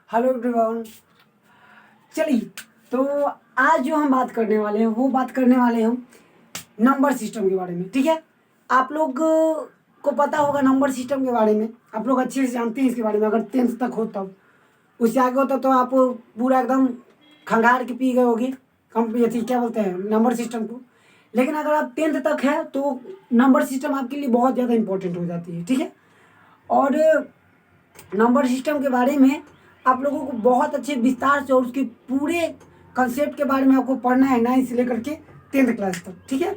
Hello everyone. चलिए, तो आज जो हम बात करने वाले हैं वो बात करने वाले हैं नंबर सिस्टम के बारे में। ठीक है, आप लोग को पता होगा नंबर सिस्टम के बारे में, आप लोग अच्छे से जानते हैं इसके बारे में। अगर 10th तक हो तब, उससे आगे होता तो आप पूरा एकदम खंगार के पी गए होगे थी क्या बोलते हैं नंबर सिस्टम को। लेकिन अगर आप 10th तक है तो नंबर सिस्टम आपके लिए बहुत ज़्यादा इंपॉर्टेंट हो जाती है। ठीक है, और नंबर सिस्टम के बारे में आप लोगों को बहुत अच्छे विस्तार से और उसके पूरे कंसेप्ट के बारे में आपको पढ़ना है 9 से लेकर के 10th क्लास तक। ठीक है,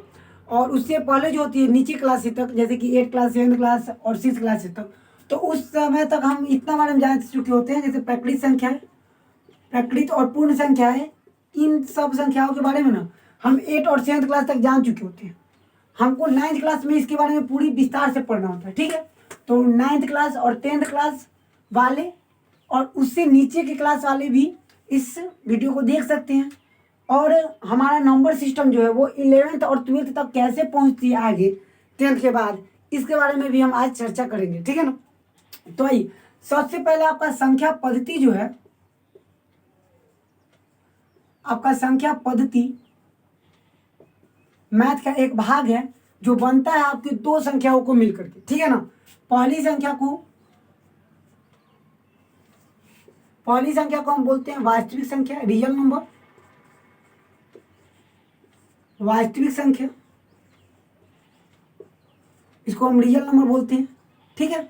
और उससे पहले जो होती है नीचे क्लास तक, जैसे कि 8 क्लास 7th क्लास और 6th क्लास तक, तो उस समय तक हम इतना बारे में जान चुके होते हैं, जैसे प्रकृत संख्या है, प्रकृत और पूर्ण संख्या है, इन सब संख्याओं के बारे में ना हम 8 और 7th क्लास तक जान चुके होते हैं। हमको 9th क्लास में इसके बारे में पूरी विस्तार से पढ़ना होता है। ठीक है, तो 9th क्लास और 10th क्लास वाले और उससे नीचे के क्लास वाले भी इस वीडियो को देख सकते हैं। और हमारा नंबर सिस्टम जो है वो 11th और 12th तक कैसे पहुंचती है आगे 10th के बाद, इसके बारे में भी हम आज चर्चा करेंगे। ठीक है ना, तो आइए सबसे पहले आपका संख्या पद्धति जो है, आपका संख्या पद्धति मैथ का एक भाग है जो बनता है आपकी दो संख्याओं को मिलकर के। ठीक है ना, पहली संख्या को हम बोलते हैं वास्तविक संख्या, रियल नंबर, वास्तविक संख्या, इसको हम रियल नंबर बोलते हैं। ठीक है,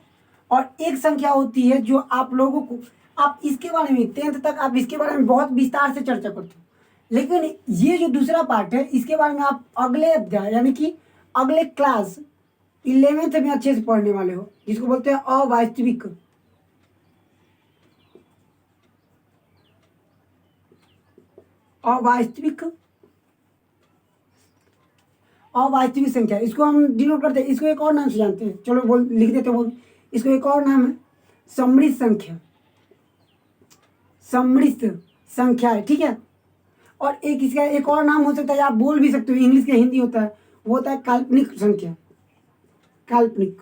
और एक संख्या होती है जो आप लोगों को, आप इसके बारे में 10th तक आप इसके बारे में बहुत विस्तार से चर्चा करते हो, लेकिन ये जो दूसरा पार्ट है इसके बारे में आप अगले अध्याय यानी कि अगले क्लास 11th में अच्छे से पढ़ने वाले हो, जिसको बोलते हैं अवास्तविक अवास्तविक संख्या। इसको हम डिनोट करते हैं, इसको एक और नाम से जानते हैं, चलो बोल लिख देते बोल, इसको एक और नाम है सम्मिश्र संख्या, सम्मिश्र संख्या है। ठीक है, और एक इसका एक और नाम हो सकता है, आप बोल भी सकते हो, इंग्लिश का हिंदी होता है, वो होता है काल्पनिक संख्या, काल्पनिक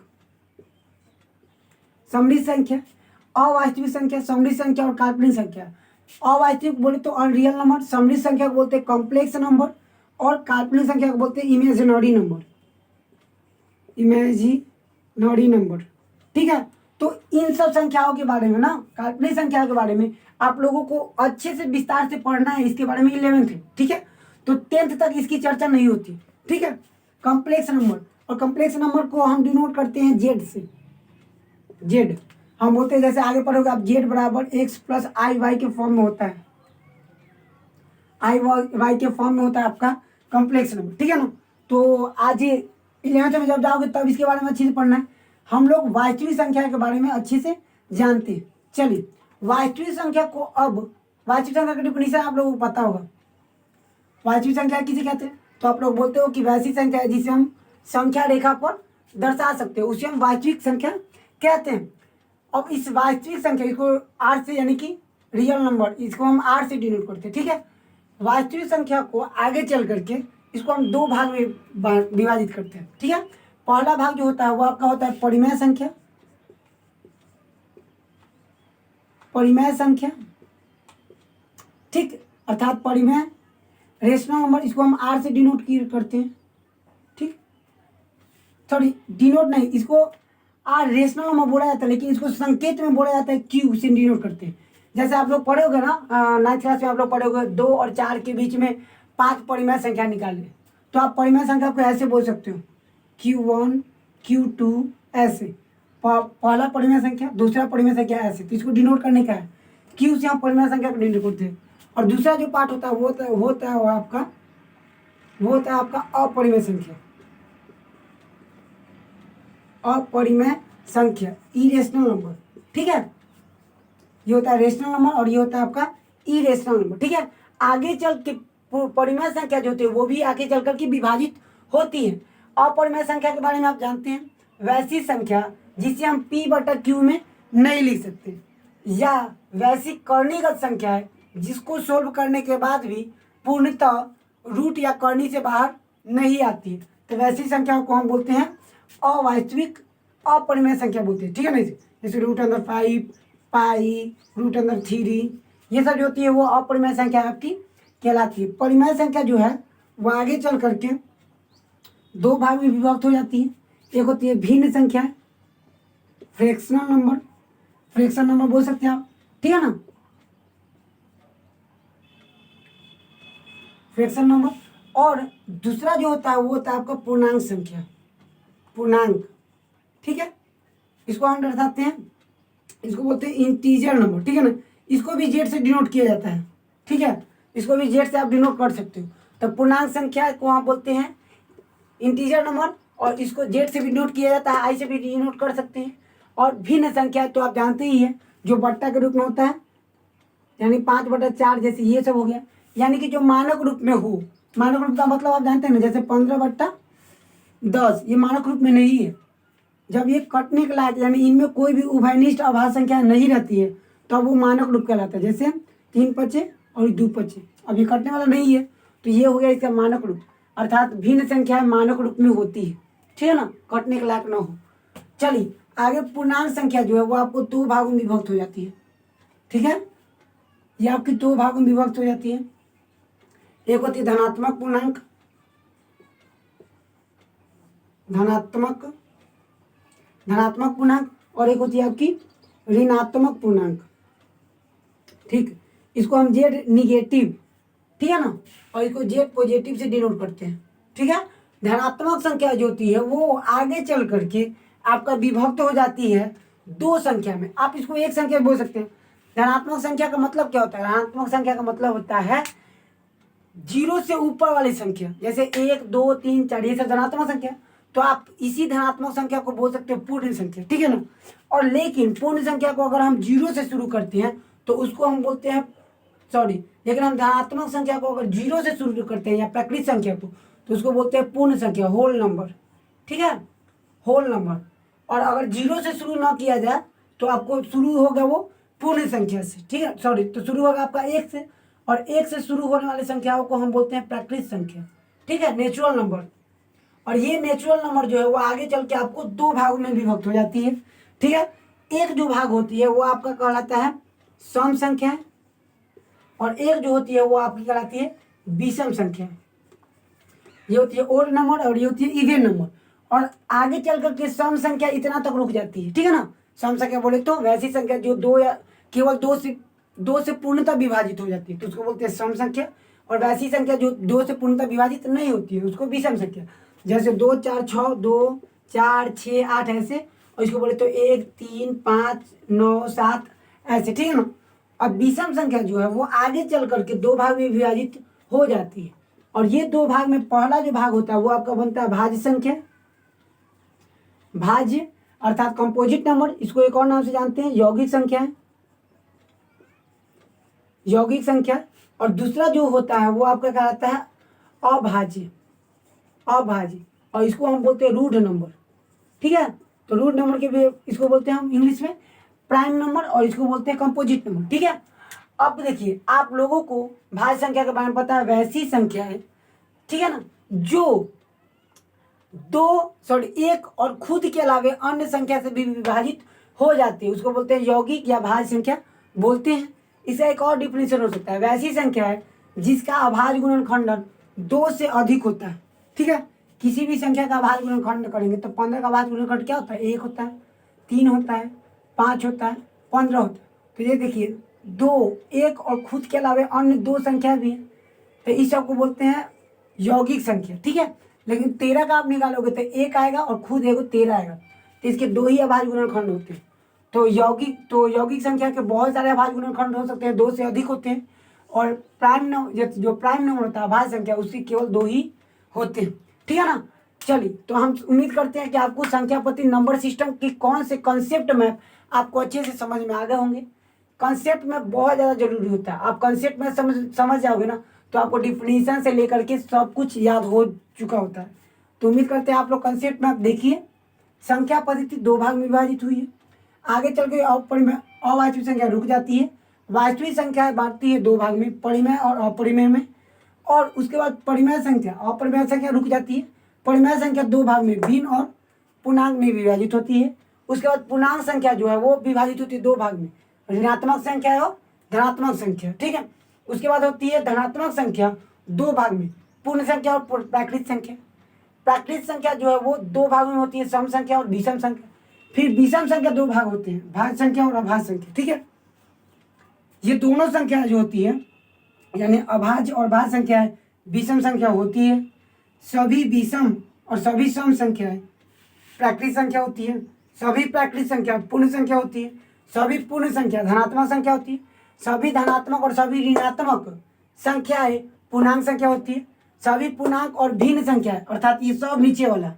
सम्मिश्र संख्या, अवास्तविक संख्या, सम्मिश्र संख्या और काल्पनिक संख्या। अवास्तविक बोले तो अनरियल नंबर, सम्मिश्र संख्या को बोलते हैं कॉम्प्लेक्स नंबर, और काल्पनिक संख्या को बोलते हैं इमेजिनरी नंबर, इमेजिनरी नंबर। ठीक है, तो इन सब संख्याओं के बारे में ना, काल्पनिक संख्याओं के बारे में आप लोगों को अच्छे से विस्तार से पढ़ना है, इसके बारे में 11th है। ठीक है, तो 10th तक इसकी चर्चा नहीं होती। ठीक है, कॉम्प्लेक्स नंबर, और कॉम्प्लेक्स नंबर को हम डिनोट करते हैं जेड से, जेड हम बोलते हैं, जैसे आगे पढ़ोगे आप, जेड बराबर एक्स प्लस आई वाई के फॉर्म में होता है, आई वाई के फॉर्म में होता है आपका कॉम्प्लेक्स नंबर। ठीक है ना, तो आज 11th में जब जाओगे तब इसके बारे में अच्छे से पढ़ना है। हम लोग वास्तविक संख्या के बारे में अच्छे से जानते हैं। चलिए, वास्तविक संख्या को अब, वास्तविक संख्या का डिफिनेशन आप लोगों को पता होगा, वास्तविक संख्या किसे कहते हैं, तो आप लोग बोलते हो कि वैसी संख्या है जिसे हम संख्या रेखा पर दर्शा सकते हैं, उसे हम वास्तविक संख्या कहते हैं। अब इस वास्तविक संख्या, इसको आर से यानी कि रियल नंबर, इसको हम आर से डिनोट करते हैं। ठीक है, वास्तविक संख्या को आगे चल करके इसको हम दो भाग में विभाजित करते हैं। ठीक है, पहला भाग जो होता है वो आपका होता है परिमेय संख्या, परिमेय संख्या। ठीक, अर्थात परिमेय रेशनल नंबर, इसको हम आर से डिनोट करते हैं। ठीक, सॉरी डिनोट नहीं, इसको आर रेशनल नंबर बोला जाता है, लेकिन इसको संकेत में बोला जाता है क्यू से डिनोट करते हैं। जैसे आप लोग पढ़े होगे ना 9th क्लास में, आप लोग पढ़े होगे 2 और 4 के बीच में 5 परिमेय संख्या निकालने, तो आप परिमेय संख्या को ऐसे बोल सकते हो Q1 Q2 ऐसे, पहला परिमेय संख्या, दूसरा परिमेय संख्या ऐसे, तो इसको डिनोट करने का है क्यू से हम परिमेय संख्या को डिनोट करते हैं। और दूसरा जो पार्ट होता है वो होता है आपका अपरिमेय संख्या, अपरिमेय संख्या, इरेशनल नंबर। ठीक है, ये होता है रेशनल नंबर और ये होता है आपका इरेशनल नंबर। ठीक है, आगे चल के परिमेय संख्या जो होती है वो भी आगे चल करके विभाजित होती है। अपरिमेय संख्या के बारे में आप जानते हैं, वैसी संख्या जिसे हम p/q में नहीं लिख सकते, या वैसी करणीगत संख्या है जिसको सोल्व करने के बाद भी पूर्णतः रूट या करनी से बाहर नहीं आती है, तो वैसी संख्याओं को हम बोलते हैं अवास्तविक अपरिमेय संख्या बोलते हैं। ठीक है ना, जैसे √5, पाई, √3, ये सब जो होती है वो अपरिमेय संख्या आपकी कहलाती है। परिमेय संख्या जो है वो आगे चल करके दो भाग में विभक्त हो जाती है। एक होती है भिन्न संख्या, फ्रैक्शनल नंबर, फ्रैक्शन नंबर बोल सकते हैं आप, ठीक है ना, फ्रैक्शन नंबर। और दूसरा जो होता है वो होता है आपका पूर्णांक संख्या, पूर्णांक, ठीक है। इसको हम दर्शाते हैं, इसको बोलते हैं इंटीजर नंबर, ठीक है ना। इसको भी जेड से डिनोट किया जाता है, ठीक है, इसको भी जेड से आप डिनोट कर सकते हो। तो पूर्णांक संख्या को आप बोलते हैं इंटीजर नंबर, और इसको जेड से भी डिनोट किया जाता है, आई से भी डिनोट कर सकते हैं। और भिन्न संख्या तो आप जानते ही हैं, जो बट्टा के रूप में होता है, यानी 5/4 जैसे ये सब हो गया, यानी कि जो मानक रूप में हो। मानक रूप का मतलब आप जानते हैं ना, जैसे 15/10 ये मानक रूप में नहीं है। जब ये कटने के लायक, यानी इनमें कोई भी उभयनिष्ठ अभाज्य संख्या नहीं रहती है, तो अब वो मानक रूप कहलाता है। जैसे 3/5 और 2/5, अब ये कटने वाला नहीं है, तो ये हो गया इसका मानक रूप, अर्थात भिन्न संख्या मानक रूप में होती है, ठीक है ना, कटने के लायक ना हो। चलिए आगे, पूर्णांक संख्या जो है वो आपको दो भागों में विभक्त हो जाती है, ठीक है, ये आपकी दो भागों में विभक्त हो जाती है। एक होती है धनात्मक पूर्णांक, धनात्मक पूर्णांक, और एक होती है आपकी ऋणात्मक पूर्णांक, ठीक। इसको हम जेड निगेटिव, ठीक है ना, और इसको जेड पॉजिटिव से डिनोट करते हैं, ठीक है। धनात्मक संख्या जो होती है वो आगे चल करके आपका विभक्त हो जाती है दो संख्या में। आप इसको एक संख्या बोल सकते हैं। धनात्मक संख्या का मतलब क्या होता है? धनात्मक संख्या का मतलब होता है 0 से ऊपर वाली संख्या, जैसे 1, 2, 3, 4, ये सब धनात्मक संख्या। तो आप इसी धनात्मक संख्या को बोल सकते हो पूर्ण संख्या, ठीक है ना। और लेकिन पूर्ण संख्या को अगर हम 0 से शुरू करते हैं तो उसको हम बोलते हैं, लेकिन हम धनात्मक संख्या को अगर 0 से शुरू करते हैं या प्रकृत संख्या को, तो उसको बोलते हैं पूर्ण संख्या, होल नंबर, ठीक है, होल नंबर। और अगर 0 से शुरू ना किया जाए तो आपको शुरू होगा वो पूर्ण संख्या से, ठीक है, तो शुरू होगा आपका 1 से, और 1 से शुरू होने वाली संख्याओं को हम बोलते हैं प्राकृत संख्या, ठीक है, नेचुरल नंबर। और ये नेचुरल नंबर जो है वो आगे चल के आपको दो भागों में विभक्त हो जाती है, ठीक है। एक जो भाग होती है वो आपका कहलाता है सम संख्या, और एक जो होती है वो आपकी कहलाती है विषम संख्या। ये होती है ओड नंबर और ये होती है इवन नंबर। और आगे चल करके सम संख्या इतना तक रुक जाती है, ठीक है ना। सम संख्या बोले तो वैसी संख्या जो दो या केवल दो से पूर्णतः विभाजित हो जाती है, तो उसको बोलते हैं सम संख्या। और वैसी संख्या जो 2 से पूर्णतः विभाजित नहीं होती है उसको विषम संख्या, जैसे 2, 4, 6, 2, 4, 6, 8 ऐसे। और इसको बोले तो 1, 3, 5, 9, 7 ऐसे, ठीक है ना। अब विषम संख्या जो है वो आगे चल करके दो भाग में विभाजित हो जाती है, और ये दो भाग में पहला जो भाग होता है वो आपका बनता है भाज्य संख्या, भाज्य अर्थात कंपोजिट नंबर। इसको एक और नाम से जानते हैं यौगिक संख्या, यौगिक संख्या। और दूसरा जो होता है वो आपका कहलाता है अभाज्य, अभाज्य, और इसको हम बोलते हैं रूढ़ नंबर, ठीक है। तो रूढ़ नंबर के भी इसको बोलते हैं हम इंग्लिश में प्राइम नंबर, और इसको बोलते हैं कंपोजिट नंबर, ठीक है। अब देखिए, आप लोगों को भाज्य संख्या के बारे में पता है, वैसी संख्या है, ठीक है ना, जो एक और खुद के अलावे अन्य संख्या से भी विभाजित हो जाती है, उसको बोलते हैं यौगिक या भाज्य संख्या बोलते हैं। इसका एक और डिफिनेशन हो सकता है, वैसी संख्या है जिसका अभाज्य गुणनखंडन 2 से अधिक होता है, ठीक है। किसी भी संख्या का अभाज्य गुणनखंड करेंगे तो 15 का अभाज्य गुणनखंड क्या होता है? 1 होता है, 3 होता है, 5 होता है, 15 होता है। तो ये देखिए 2, 1 और खुद के अलावे अन्य 2 संख्या भी है, तो इस सब को बोलते हैं यौगिक संख्या, ठीक है। लेकिन 13 का आप निकालोगे तो 1 आएगा और खुद एगो 13 आएगा, तो इसके 2 ही अभाज्य गुणनखंड होते हैं। तो यौगिक संख्या के बहुत सारे अभाज्य गुणनखंड हो सकते हैं, 2 से अधिक होते हैं। और जो प्राइम नंबर होता है अभाज्य संख्या, उसकी केवल 2 ही होते हैं, ठीक है ना। चलिए, तो हम उम्मीद करते हैं कि आपको संख्यापति नंबर सिस्टम की कौन से कंसेप्ट में आपको अच्छे से समझ में आ गए होंगे। कंसेप्ट में बहुत ज़्यादा जरूरी होता है, आप कंसेप्ट में समझ जाओगे ना तो आपको डिफिनीशन से लेकर के सब कुछ याद हो चुका होता है। तो उम्मीद करते हैं आप लोग कंसेप्ट में आप देखिए, संख्या पद्धति 2 भाग में विभाजित हुई है। आगे चल के अवास्तविक संख्या रुक जाती है, वास्तविक संख्या बांटती है 2 भाग में, परिमेय और अपरिमेय में। और उसके बाद परिमेय संख्या, अपरिमेय संख्या रुक जाती है। परिमेय संख्या 2 भाग में, भिन्न और पूर्णांक में विभाजित होती है। उसके बाद पूर्णांक संख्या जो है वो विभाजित होती है 2 भाग में, ऋणात्मक संख्या है और धनात्मक संख्या, ठीक है। उसके बाद होती है धनात्मक संख्या दो भाग में, पूर्ण संख्या और प्राकृत संख्या। प्राकृत संख्या जो है वो दो भागों में होती है, सम संख्या और विषम संख्या। फिर विषम संख्या दो भाग होते हैं, भाज्य संख्या और अभाज्य संख्या, ठीक है। ये दोनों संख्या जो होती है यानी अभाज्य और भाज्य संख्या विषम संख्या होती है। सभी विषम और सभी सम संख्याएं प्राकृत संख्या होती है। सभी प्राकृत संख्या पूर्ण संख्या होती है। सभी पूर्ण संख्या धनात्मक संख्या होती है। सभी धनात्मक और सभी ऋणात्मक संख्याएं पूर्णांक संख्या होती है। सभी पूर्णांक और भिन्न संख्या अर्थात ये सब नीचे वाला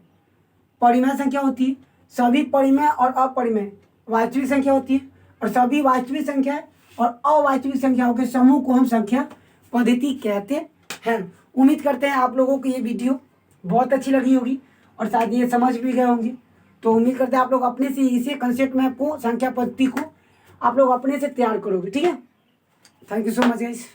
परिमेय संख्या होती है। सभी परिमेय और अपरिमेय वास्तविक संख्या होती है। और सभी वास्तविक संख्या और अवास्तविक संख्याओं के समूह को हम संख्या पद्धति कहते हैं। उम्मीद करते हैं आप लोगों को ये वीडियो बहुत अच्छी लगी होगी और शायद ये समझ भी गए होंगे। तो उम्मीद करते हैं आप लोग अपने से इसे कंसेप्ट मैप को, संख्या पद्धति को आप लोग अपने से तैयार करोगे, ठीक है। Thank you so much guys.